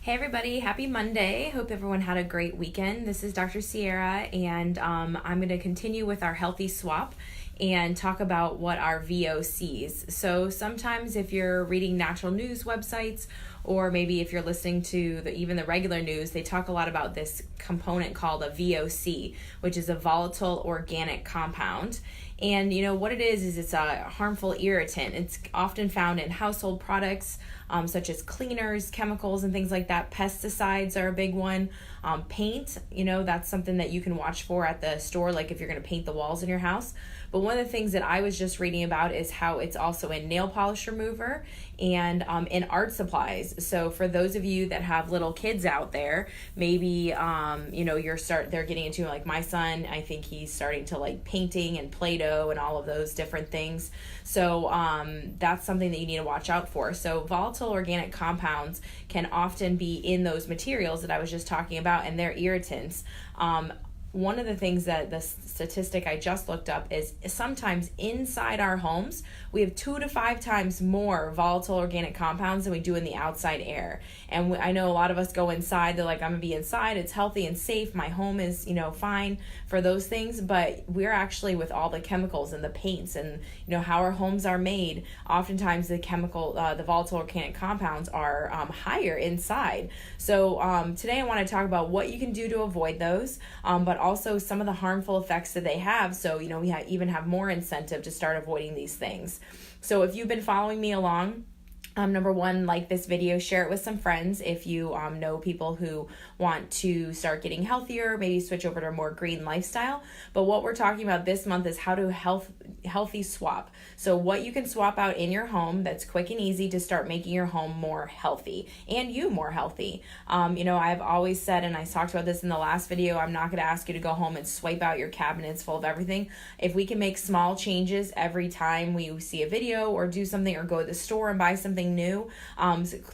Hey everybody, happy Monday. Hope everyone had a great weekend. This is Dr. Sierra, and I'm going to continue with our healthy swap and talk about what are VOCs. So sometimes if you're reading natural news websites, or maybe if you're listening to even the regular news, they talk a lot about this component called a VOC, which is a volatile organic compound. And you know what it is it's a harmful irritant. It's often found in household products, such as cleaners, chemicals, and things like that. Pesticides are a big one. Paint, that's something that you can watch for at the store, like if you're going to paint the walls in your house. But one of the things that I was just reading about is how it's also in nail polish remover and in art supplies. So for those of you that have little kids out there, maybe they're getting into, like my son, I think he's starting to like painting and Play-Doh and all of those different things. So that's something that you need to watch out for. So volatile organic compounds can often be in those materials that I was just talking about, and they're irritants. One of the things that the statistic I just looked up is sometimes inside our homes, we have 2 to 5 times more volatile organic compounds than we do in the outside air. And I know a lot of us go inside, they're like, I'm gonna be inside, it's healthy and safe, my home is, fine for those things. But we're actually, with all the chemicals and the paints and, how our homes are made, oftentimes the volatile organic compounds are higher inside. So today I wanna talk about what you can do to avoid those, but also some of the harmful effects that they have. So, we even have more incentive to start avoiding these things. So if you've been following me along, number one, like this video, share it with some friends if you know people who want to start getting healthier, maybe switch over to a more green lifestyle. But what we're talking about this month is how to healthy swap. So what you can swap out in your home that's quick and easy to start making your home more healthy and you more healthy. I've always said, and I talked about this in the last video, I'm not going to ask you to go home and swipe out your cabinets full of everything. If we can make small changes every time we see a video or do something or go to the store and buy something new,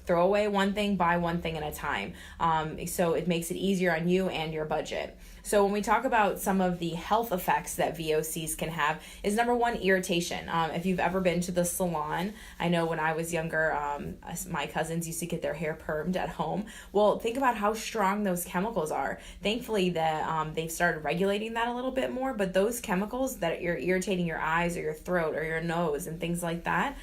throw away one thing, buy one thing at a time. So it makes it easier on you and your budget. So when we talk about some of the health effects that VOCs can have is number one, irritation. If you've ever been to the salon, I know when I was younger, my cousins used to get their hair permed at home. Well, think about how strong those chemicals are. Thankfully they've started regulating that a little bit more, but those chemicals that are irritating your eyes or your throat or your nose and things like that,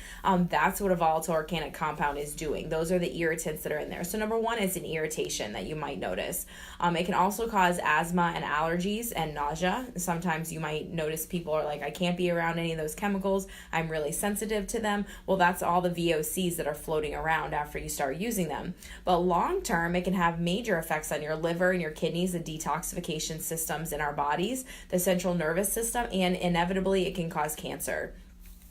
that's what a volatile organic compound is doing. Those are the irritants that are in there. So number one is an irritation that you might notice. It can also cause asthma and allergies and nausea. Sometimes you might notice people are like, I can't be around any of those chemicals, I'm really sensitive to them. Well, that's all the VOCs that are floating around after you start using them. But long term, it can have major effects on your liver and your kidneys, the detoxification systems in our bodies, the central nervous system, and inevitably it can cause cancer.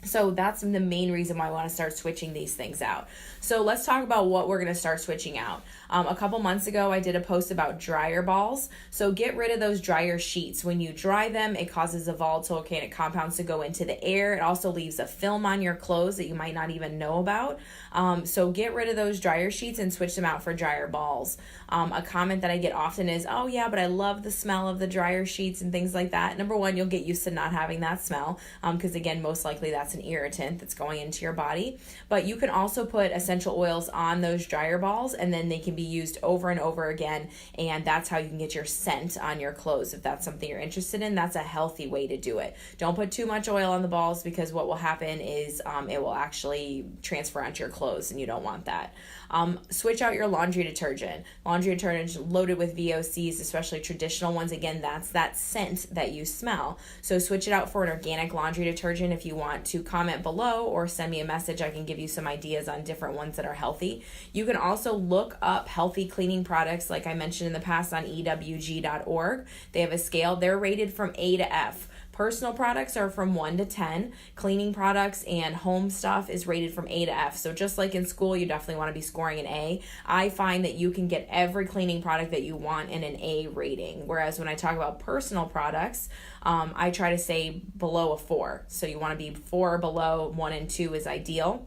So that's the main reason why I want to start switching these things out. So let's talk about what we're going to start switching out. A couple months ago, I did a post about dryer balls. So get rid of those dryer sheets. When you dry them, it causes the volatile organic compounds to go into the air. It also leaves a film on your clothes that you might not even know about. So get rid of those dryer sheets and switch them out for dryer balls. A comment that I get often is, oh yeah, but I love the smell of the dryer sheets and things like that. Number one, you'll get used to not having that smell, because again, most likely that's an irritant that's going into your body. But you can also put essential oils on those dryer balls, and then they can be used over and over again, and that's how you can get your scent on your clothes. If that's something you're interested in, that's a healthy way to do it. Don't put too much oil on the balls, because what will happen is it will actually transfer onto your clothes, and you don't want that. Switch out your laundry detergent. Laundry detergent is loaded with VOCs, especially traditional ones. Again, that's that scent that you smell. So switch it out for an organic laundry detergent. If you want to comment below or send me a message, I can give you some ideas on different ones that are healthy. You can also look up healthy cleaning products, like I mentioned in the past, on ewg.org. They have a scale. They're rated from A to F. Personal products are from 1 to 10. Cleaning products and home stuff is rated from A to F. So just like in school, you definitely want to be scoring an A. I find that you can get every cleaning product that you want in an A rating. Whereas when I talk about personal products, I try to say below a 4. So you want to be 4 or below, 1 and 2 is ideal.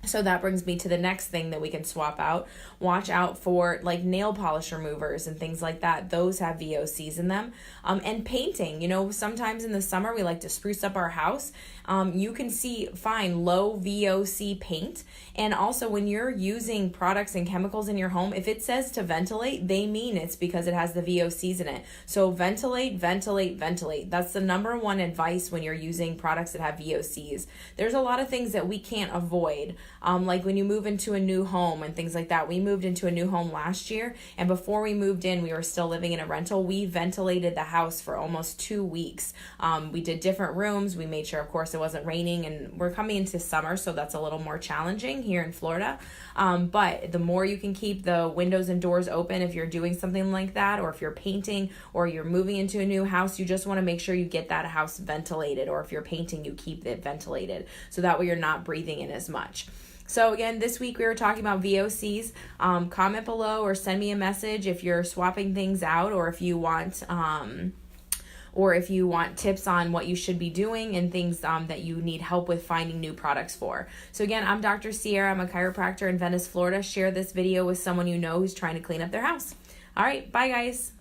So that brings me to the next thing that we can swap out. Watch out for like nail polish removers and things like that. Those have VOCs in them. And painting, you know, sometimes in the summer we like to spruce up our house. You can find low VOC paint. And also when you're using products and chemicals in your home, if it says to ventilate, they mean it's because it has the VOCs in it. So ventilate, ventilate, ventilate. That's the number one advice when you're using products that have VOCs. There's a lot of things that we can't avoid. Like when you move into a new home and things like that. We moved into a new home last year, and before we moved in, we were still living in a rental. We ventilated the house for almost 2 weeks. We did different rooms. We made sure, of course, it wasn't raining, and we're coming into summer, so that's a little more challenging here in Florida. But the more you can keep the windows and doors open if you're doing something like that, or if you're painting, or you're moving into a new house, you just want to make sure you get that house ventilated, or if you're painting, you keep it ventilated, so that way you're not breathing in as much. So again, this week we were talking about VOCs. Comment below or send me a message if you're swapping things out, or if you want tips on what you should be doing and things that you need help with finding new products for. So again, I'm Dr. Sierra. I'm a chiropractor in Venice, Florida. Share this video with someone you know who's trying to clean up their house. All right, bye guys.